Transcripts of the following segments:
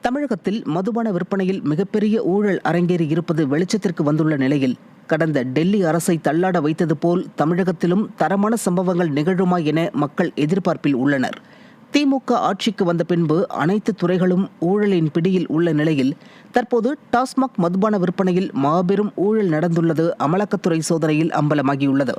தமிழகத்தில் மதுபான விற்பனையில் மிகப்பெரிய ஊழல் அரங்கேறி இருப்பது வெளிச்சத்திற்கு வந்துள்ள நிலையில் கடந்த டெல்லி அரசை தள்ளாட வைத்தது போல் தமிழகத்திலும் தரமான சம்பவங்கள் நிகழுமா என மக்கள் எதிர்பார்ப்பில் உள்ளனர். திமுக ஆட்சிக்கு வந்த பின்பு அனைத்து துறைகளும் ஊழலின் பிடியில் உள்ள நிலையில் தற்போது டாஸ்மாக் மதுபான விற்பனையில் மாபெரும் ஊழல் நடந்துள்ளது அமலாக்கத்துறை சோதனையில் அம்பலமாகியுள்ளது.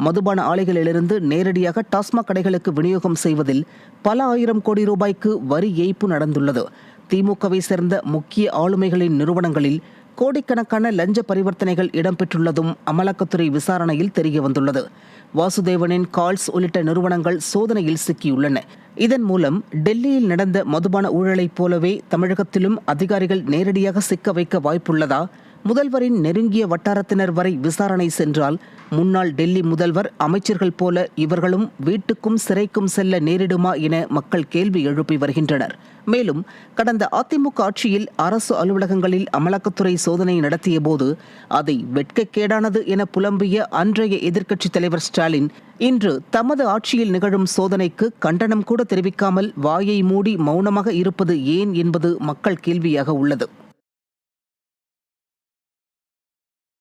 மதுபான ஆலைகளிலிருந்து நேரடியாக டாஸ்மாக் கடைகளுக்கு விநியோகம் செய்வதில் பல ஆயிரம் கோடி ரூபாய்க்கு வரி ஏய்ப்பு நடந்துள்ளது. திமுகவை சேர்ந்த முக்கிய ஆளுமைகளின் நிறுவனங்களில் கோடிக்கணக்கான லஞ்ச பரிவர்த்தனைகள் இடம்பெற்றுள்ளதும் அமலாக்கத்துறை விசாரணையில் தெரிய வந்துள்ளது. வாசுதேவனின் கால்ஸ் உள்ளிட்ட நிறுவனங்கள் சோதனையில் சிக்கியுள்ளன. இதன் மூலம் டெல்லியில் நடந்த மதுபான ஊழலைப் போலவே தமிழகத்திலும் அதிகாரிகள் நேரடியாக சிக்க வைக்க வாய்ப்புள்ளதா? முதல்வரின் நெருங்கிய வட்டாரத்தினர் வரை விசாரணை சென்றால் முன்னாள் டெல்லி முதல்வர் அமைச்சர்கள் போல இவர்களும் வீட்டுக்கும் சிறைக்கும் செல்ல நேரிடுமா என மக்கள் கேள்வி எழுப்பி வருகின்றனர். மேலும் கடந்த அதிமுக ஆட்சியில் அரசு அலுவலகங்களில் அமலாக்கத்துறை சோதனை நடத்திய போது அதை வெட்கக்கேடானது என புலம்பிய அன்றைய எதிர்க்கட்சித் தலைவர் ஸ்டாலின் இன்று தமது ஆட்சியில் நிகழும் சோதனைக்கு கண்டனம் கூட தெரிவிக்காமல் வாயை மூடி மௌனமாக இருப்பது ஏன் என்பது மக்கள் கேள்வியாக உள்ளது.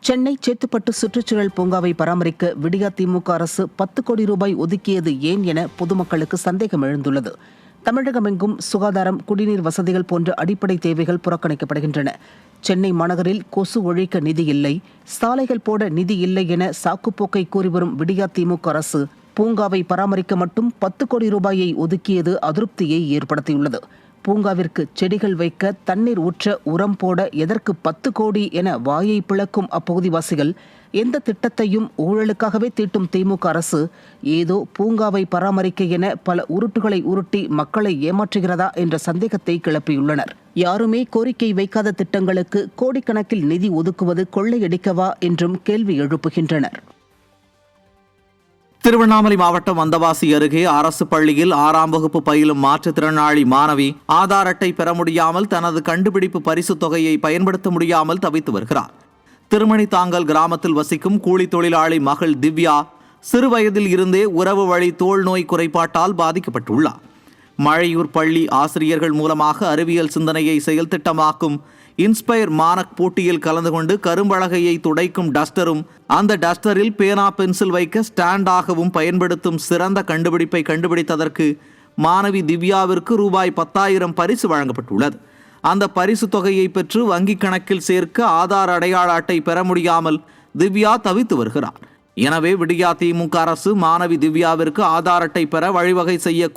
சென்னை சேத்துப்பட்டு சுற்றுச்சூழல் பூங்காவை பராமரிக்க விடியா திமுக அரசு 10 கோடி ரூபாய் ஒதுக்கியது ஏன் என பொதுமக்களுக்கு சந்தேகம் எழுந்துள்ளது. தமிழகமெங்கும் சுகாதாரம், குடிநீர் வசதிகள் போன்ற அடிப்படை தேவைகள் புறக்கணிக்கப்படுகின்றன. சென்னை மாநகரில் கொசு ஒழிக்க நிதி இல்லை, சாலைகள் போட நிதி இல்லை என சாக்குப்போக்கை கூறிவரும் விடியா திமுக அரசு பூங்காவை பராமரிக்க மட்டும் 10 கோடி ரூபாயை ஒதுக்கியது அதிருப்தியை ஏற்படுத்தியுள்ளது. பூங்காவிற்கு செடிகள் வைக்க, தண்ணீர் ஊற்ற, உரம் போட எதற்கு 10 கோடி என வாயை பிளக்கும் அப்பகுதிவாசிகள் எந்த திட்டத்தையும் ஊழலுக்காகவே தீட்டும் திமுக அரசு ஏதோ பூங்காவை பராமரிக்க என பல உருட்டுகளை உருட்டி மக்களை ஏமாற்றுகிறதா என்ற சந்தேகத்தை கிளப்பியுள்ளனர். யாருமே கோரிக்கை வைக்காத திட்டங்களுக்கு கோடிக்கணக்கில் நிதி ஒதுக்குவது கொள்ளையடிக்கவா என்றும் கேள்வி எழுப்புகின்றனர். திருவண்ணாமலை மாவட்டம் வந்தவாசி அருகே அரசு பள்ளியில் 6ஆம் வகுப்பு பயிலும் மாற்றுத்திறனாளி மாணவி ஆதார் அட்டை பெற முடியாமல் தனது கண்டுபிடிப்பு பரிசு தொகையை பயன்படுத்த முடியாமல் தவித்து வருகிறார். திருமணித்தாங்கல் கிராமத்தில் வசிக்கும் கூலி தொழிலாளி மகள் திவ்யா சிறுவயதில் இருந்தே உறவு வழி தோல் நோய் குறைபாட்டால் பாதிக்கப்பட்டுள்ளார். மழையூர் பள்ளி ஆசிரியர்கள் மூலமாக அறிவியல் சிந்தனையை செயல் திட்டமாக்கும் இன்ஸ்பயர் மானக் போட்டியில் கலந்து கொண்டு கரும்பலகையை துடைக்கும் டஸ்டரும் அந்த டஸ்டரில் பேனா பென்சில் வைக்க ஸ்டாண்டாகவும் பயன்படுத்தும் சிறந்த கண்டுபிடிப்பை கண்டுபிடித்ததற்கு மாணவி திவ்யாவிற்கு ரூபாய் 10,000 பரிசு வழங்கப்பட்டுள்ளது. அந்த பரிசு தொகையை பெற்று வங்கிக் கணக்கில் சேர்க்க ஆதார் அடையாள அட்டை பெற முடியாமல் திவ்யா தவித்து வருகிறார். எனவே விடியா திமுக அரசு மாணவி திவ்யாவிற்கு ஆதார் அட்டை பெற வழிவகை செய்ய